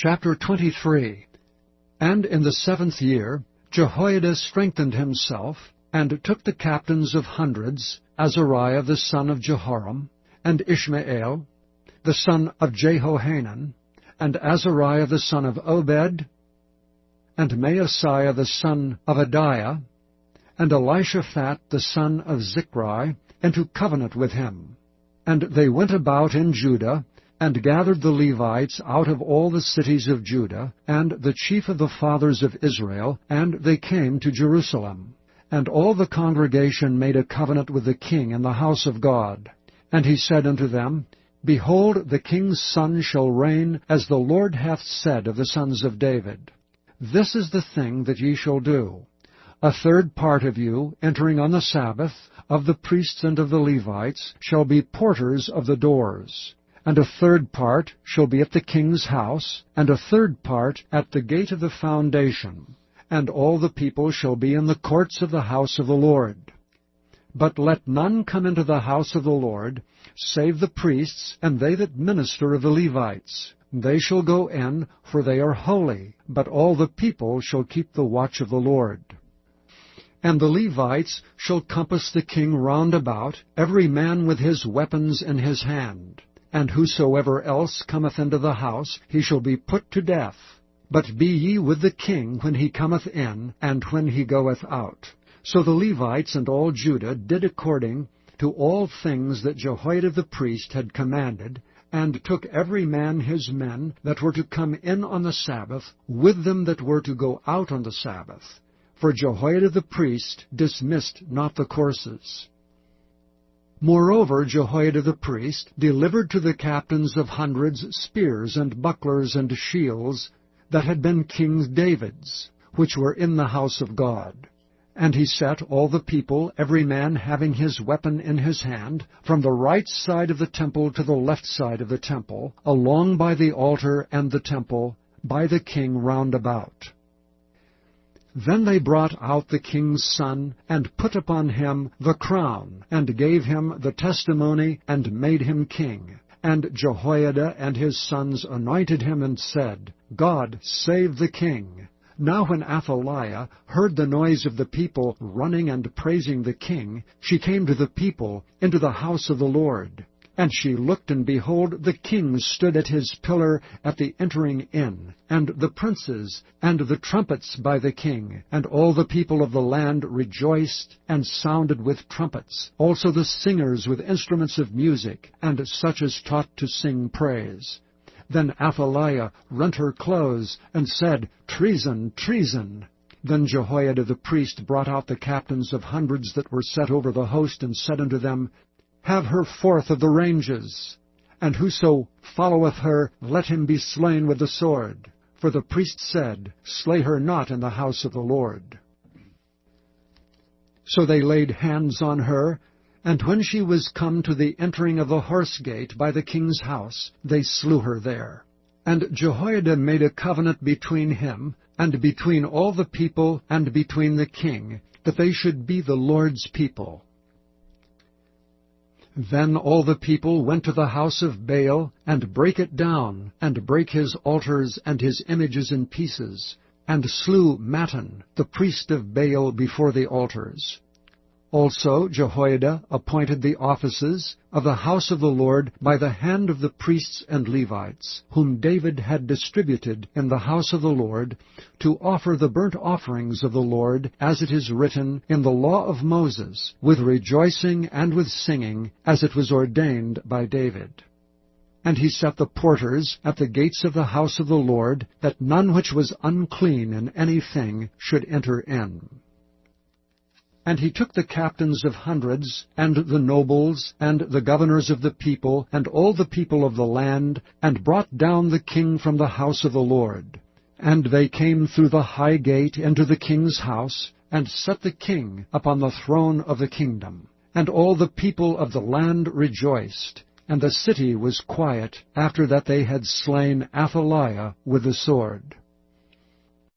Chapter 23. And in the 7th year Jehoiada strengthened himself, and took the captains of hundreds, Azariah the son of Jehoram, and Ishmael the son of Jehohanan, and Azariah the son of Obed, and Maaseiah the son of Adiah, and Elishaphat the son of Zichri, into covenant with him. And they went about in Judah, and gathered the Levites out of all the cities of Judah, and the chief of the fathers of Israel, and they came to Jerusalem. And all the congregation made a covenant with the king in the house of God. And he said unto them, Behold, the king's son shall reign, as the Lord hath said of the sons of David. This is the thing that ye shall do. A third part of you, entering on the Sabbath, of the priests and of the Levites, shall be porters of the doors. And a third part shall be at the king's house, and a third part at the gate of the foundation. And all the people shall be in the courts of the house of the Lord. But let none come into the house of the Lord, save the priests, and they that minister of the Levites. They shall go in, for they are holy, but all the people shall keep the watch of the Lord. And the Levites shall compass the king round about, every man with his weapons in his hand. And whosoever else cometh into the house, he shall be put to death. But be ye with the king when he cometh in, and when he goeth out. So the Levites and all Judah did according to all things that Jehoiada the priest had commanded, and took every man his men that were to come in on the Sabbath, with them that were to go out on the Sabbath. For Jehoiada the priest dismissed not the courses. Moreover, Jehoiada the priest delivered to the captains of hundreds spears and bucklers and shields that had been King David's, which were in the house of God. And he set all the people, every man having his weapon in his hand, from the right side of the temple to the left side of the temple, along by the altar and the temple, by the king round about. Then they brought out the king's son, and put upon him the crown, and gave him the testimony, and made him king. And Jehoiada and his sons anointed him, and said, God save the king. Now when Athaliah heard the noise of the people running and praising the king, she came to the people into the house of the Lord. And she looked, and behold, the king stood at his pillar at the entering in, and the princes, and the trumpets by the king, and all the people of the land rejoiced, and sounded with trumpets, also the singers with instruments of music, and such as taught to sing praise. Then Athaliah rent her clothes, and said, Treason, treason! Then Jehoiada the priest brought out the captains of hundreds that were set over the host, and said unto them, Have her forth of the ranges, and whoso followeth her, let him be slain with the sword. For the priest said, Slay her not in the house of the Lord. So they laid hands on her, and when she was come to the entering of the horse gate by the king's house, they slew her there. And Jehoiada made a covenant between him, and between all the people, and between the king, that they should be the Lord's people. Then all the people went to the house of Baal, and brake it down, and brake his altars and his images in pieces, and slew Mattan, the priest of Baal, before the altars. Also Jehoiada appointed the offices of the house of the Lord by the hand of the priests and Levites, whom David had distributed in the house of the Lord, to offer the burnt offerings of the Lord, as it is written in the law of Moses, with rejoicing and with singing, as it was ordained by David. And he set the porters at the gates of the house of the Lord, that none which was unclean in any thing should enter in. And he took the captains of hundreds, and the nobles, and the governors of the people, and all the people of the land, and brought down the king from the house of the Lord. And they came through the high gate into the king's house, and set the king upon the throne of the kingdom. And all the people of the land rejoiced, and the city was quiet, after that they had slain Athaliah with the sword.